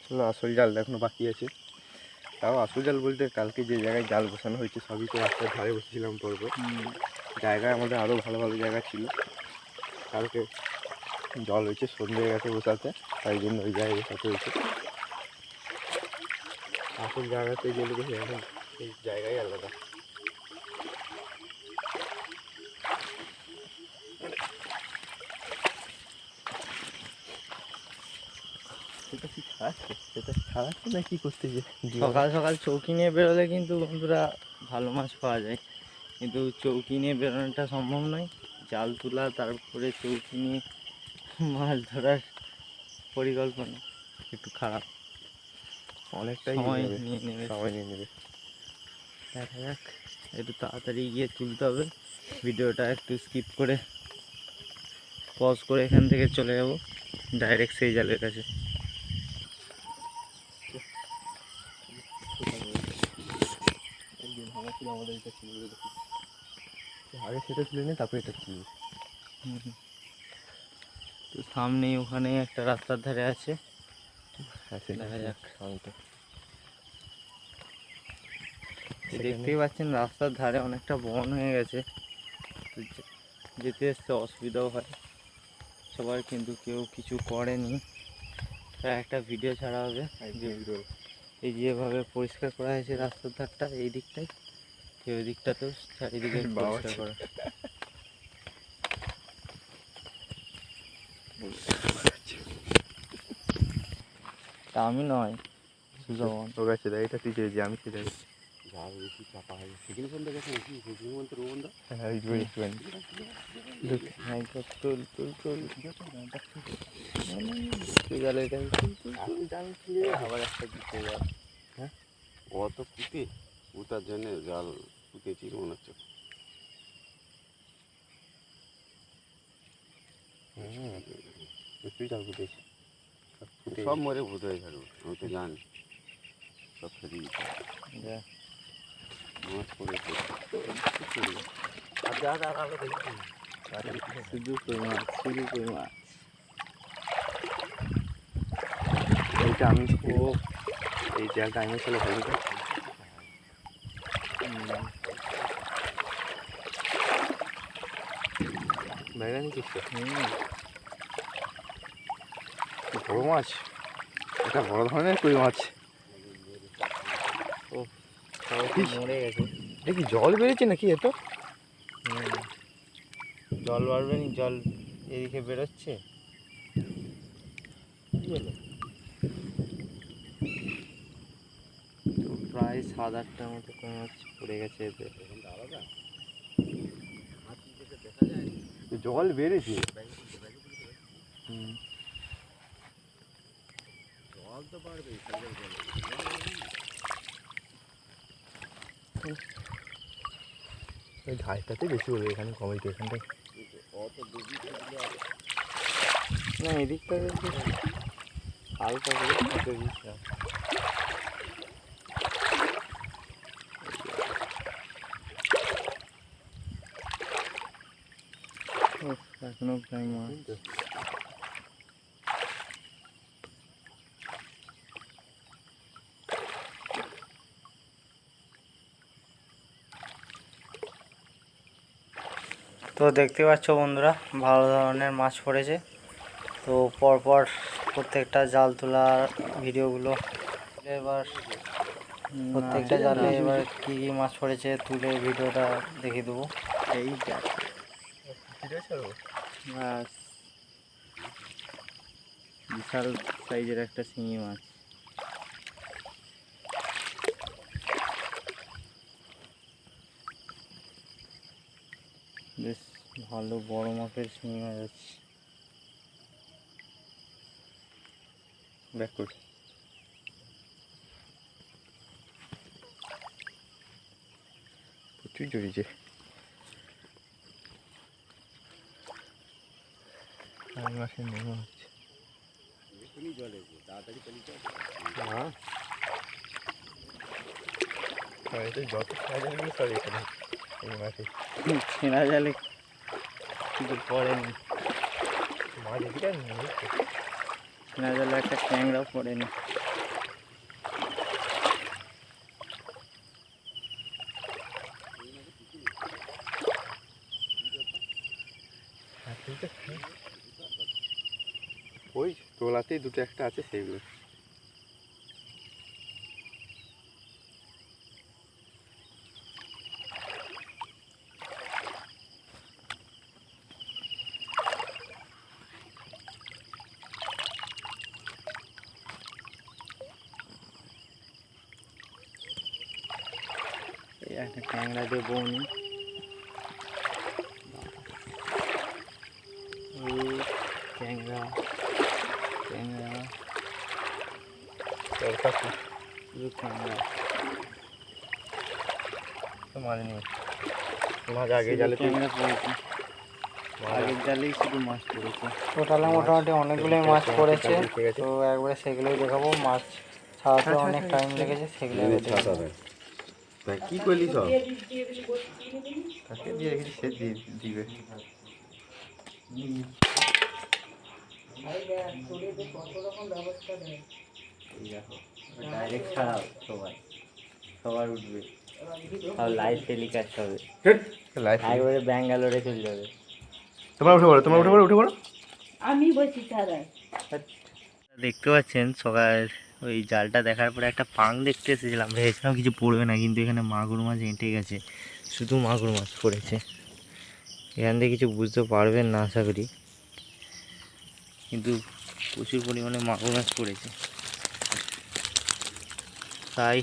চলো আসল জাল এখনো বাকি আছে। তাও আসল জাল বলতে কালকে যে জায়গায় জাল বসানো হয়েছে সবই তো রাস্তার ধারে বসেছিলাম পড়বো। জায়গায় আমাদের আরও ভালো ভালো জায়গা ছিল, কালকে জল হয়েছে সন্ধ্যে হয়ে গেছে বসাতে, তাই জন্য ওই জায়গায় বসাতে হয়েছে। আসল জায়গাতে গেলে দেখি এখন সেই জায়গায় আলাদা। সেটা কি ছাড়াচ্ছে, সেটা ছাড়াচ্ছে না কি করতে যে সকাল সকাল চৌকি নিয়ে বেরোলে কিন্তু বন্ধুরা ভালো মাছ পাওয়া যায়, কিন্তু চৌকি নিয়ে বেরোনোটা সম্ভব নয়। জাল তোলা তারপরে চৌকি নিয়ে মাছ ধরার পরিকল্পনা একটু খারাপ, অনেকটাই সময় নেবে, নিয়ে নেবে। সময় নিয়ে নেবে। দেখা যাক, একটু তাড়াতাড়ি গিয়ে তুলতে হবে। ভিডিওটা একটু স্কিপ করে পজ করে এখান থেকে চলে যাব ডাইরেক্ট সেই জালের কাছে। একদিন ভাঙা ছিল আমাদের, এটা ছিল দেখি আগে সেটা তুলে নিয়ে তারপরে এটা ছিল। তো সামনেই ওখানে একটা রাস্তার ধারে আছে, হ্যাঁ দেখা যাক। আমি তো দেখতেই পাচ্ছেন রাস্তার ধারে অনেকটা বন হয়ে গেছে, তো যেতে আসতে অসুবিধাও হয় সবার, কিন্তু কেউ কিছু করেনি। তার একটা ভিডিও ছাড়া হবে যে এই যেভাবে পরিষ্কার করা হয়েছে রাস্তার ধারটা, এই দিকটায় কেউ ওই দিকটাতেও চারিদিকে পরিষ্কার করা। তা আমি নয়, সুজন ও গেছে দেখ, এটা তুই চেয়েছি আমি সেটা জাল বেশি চাপা হয় সেকেন্ড ফোনটা গেছে নাকি সেকেন্ড ফোন তো রোবন্ধ হ্যাঁ ওই জন্য একটুখানি হ্যাঁ তুল তুল তুল জালের কাছে জাল ছিঁড়ে আবার একটা দিতে যাও। অত পুঁতে পুঁতার জন্য জাল পুঁতেছি মনে হচ্ছে। তুই জাল পুঁতেছি সব মরে ভূত হয়ে থাকবে, আমি তো জানি সব ফেরি যা, মাছ পড়েছে। আর যা আর আলো দেখি শুধু কই মাছ, শুধু কই মাছ। এইটা আমি ও এই জালটা আমি চলে ভালো বাইরে কিছু বড় মাছ, এটা বড় ধরনের কই মাছ। মরে গেছে। দেখি জল বেড়েছে নাকি এত? জল বাড়বে নি, জল এদিকে বেরোচ্ছে। তো প্রায় 7-8টার মতো কই মাছ পড়ে গেছে এতে। জল বেড়েছে। ওই ঘাসটাতে বেশি বলবে, এখানে কমই তো এখানটায়। না এদিকটা হালকা করে ফুটে দিচ্ছিলাম। এখনো প্রায় মাছ। তো দেখতে পাচ্ছ বন্ধুরা, ভালো ধরনের মাছ পড়েছে। তো পরপর প্রত্যেকটা জাল তোলার ভিডিওগুলো এবার প্রত্যেকটা জালে এবার কী কী মাছ পড়েছে তুলে ভিডিওটা দেখিয়ে দেবো। এই মাছ বিশাল সাইজের একটা শিঙি মাছ। বেশ ভালো বড় মাপের শিঙি মাছ আছে। ব্যাক কর। প্রচুর জড়িয়েছে। আর মাসের নেমে হচ্ছে না, যত সাজাগুলো সব এখানে এই মাঠে ছেঁড়া জালে কিছু পড়েনি, মাছ এদিকে ছেঁড়া জালে একটা ট্যাংরাও পড়েনি। ওই তোলাতেই দুটো একটা আছে সেইগুলো। এই একটা ট্যাংরা দিয়ে বউনি, ট্যাংরা ট্যাংরা শুধু ট্যাংরা। তো মাছ নেই, মাছ আগে জালে ট্যাংরা পড়েছে, আগের জালেই শুধু মাছ পড়েছে। টোটালে মোটামুটি অনেকগুলোই মাছ পড়েছে। তো একবারে সেগুলোই দেখাবো। মাছ ছাড়াতে অনেক টাইম লেগেছে, সেগুলো দেখাবো। কি করলি সব? তাকে দিয়ে রেখেছি, সে দিবে। ডাইরেক্ট ছাড়াও, সবার উঠবে, আর লাইভ টেলিকাস্ট হবে, একবারে ব্যাঙ্গালোরে চলে যাবে। তোমরা উঠে পড়ো। আমি বসি ছাড়াই। দেখতে পাচ্ছেন সকাল ওই জালটা দেখার পরে একটা পাং দেখতে এসেছিলাম, ভেবেছিলাম কিছু পড়বে না, কিন্তু এখানে মাগুর মাছ এঁটে গেছে, শুধু মাগুর মাছ পড়েছে। এখান থেকে কিছু বুঝতে পারবেন না আশা করি, কিন্তু প্রচুর পরিমাণে মাগুর মাছ পড়েছে। তাই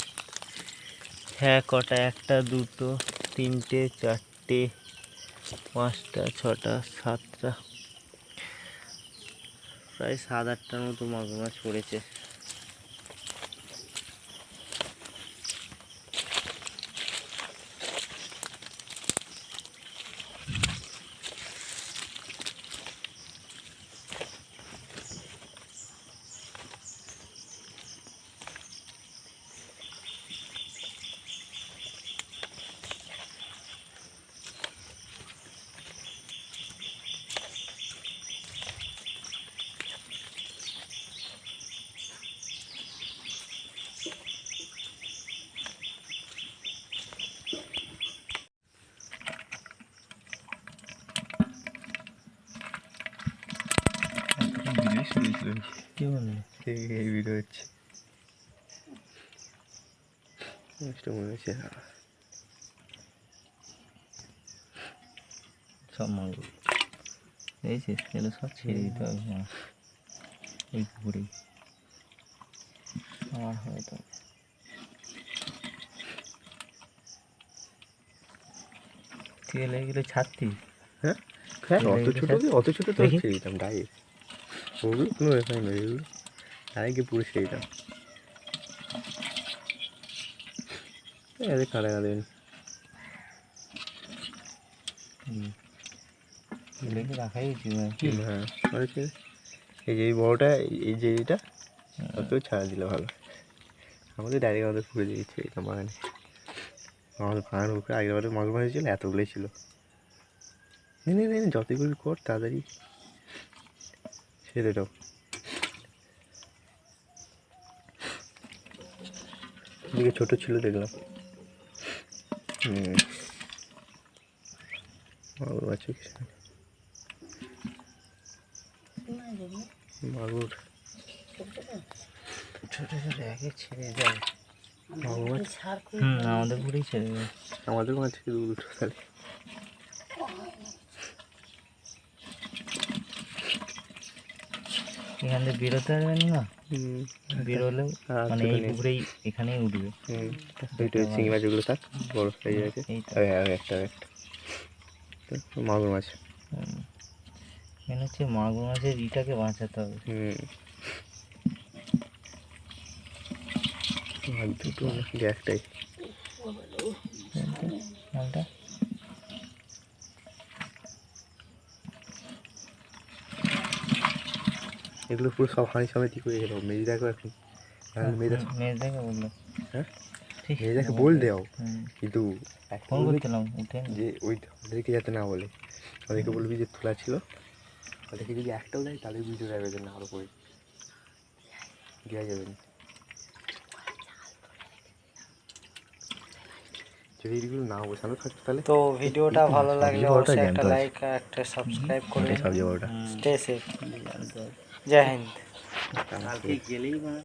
হ্যাঁ, কটা, একটা দুটো তিনটে চারটে পাঁচটা ছটা সাতটা, প্রায় 7-8টার মতো মাগুর মাছ পড়েছে। কি বললি? এই ভিডিও হচ্ছে মনে হচ্ছে সব মাগুর দেখছিস, এগুলো সব ছেড়ে দিতে হবে এই পুকুরেই, আমার হয়তো তুই এগুলো ছাড়তিস। হ্যাঁ, অত ছোট তো ছেড়ে দিতাম ডাইরেক্ট, ওগুলো কোনো ব্যাপার নয়, এগুলো ডাইরেক্ট পুরো ছেড়ে দিতাম। এদের কাটা দেবেন এগুলো রাখাই উচিত। হ্যাঁ, এই যে এই বড়টা, এই যে এইটা ওকেও ছাড়া দিলে ভালো। আমাদের ডাইরেক্ট আমাদের পুকুরে দিয়েছে এটা বাগানে, আমাদের বাগানের পুকুরে আগের বারে মাগুর মাছ ছিল, এতগুলোই ছিল। যতই করবি কর তাড়াতাড়ি ছেড়ে দাও। এদিকে ছোটো ছিল দেখলাম, মাগুর মাছ মাগুর ছোট ছোট একে ছেড়ে যায় মাগুর মাছ। আমাদের পুরেই ছেড়ে দেয়। আমাদের মাছ দুটো তাহলে এখান থেকে বেরোতে পারবেন না, বেরোলেও মানে এই পুকুরেই এখানেই উঠবে। চিংড়ি মাছগুলো থাক বড় সাইজ আছে একটা মাগুর মাছ। মেন হচ্ছে মাগুর মাছের ইটাকে বাঁচাতে হবে। দুটো একটাই মালটা এগুলো পুরো সব হাঁড়ি সমেত করে গেল। মেজদাকে এখন মেজদাকে বললো, হ্যাঁ ঠিক মেজদাকে বল দেও, কিন্তু ফোন করছিলাম উঠে যে ওই ওদেরকে যাতে না বলে, ওদেরকে বলবি যে তোলা ছিল, ওদেরকে যদি একটাও দেয় তাহলে বুঝতে পারবে যে না আরও করে দেওয়া যাবে না। যদি এগুলো না বসানো থাকতো তাহলে। তো ভিডিওটা ভালো লাগলে অবশ্যই একটা লাইক একটা সাবস্ক্রাইব করে সবজি বড়টা স্টে সেফ। জয় হিন্দ। কালকে গেলেই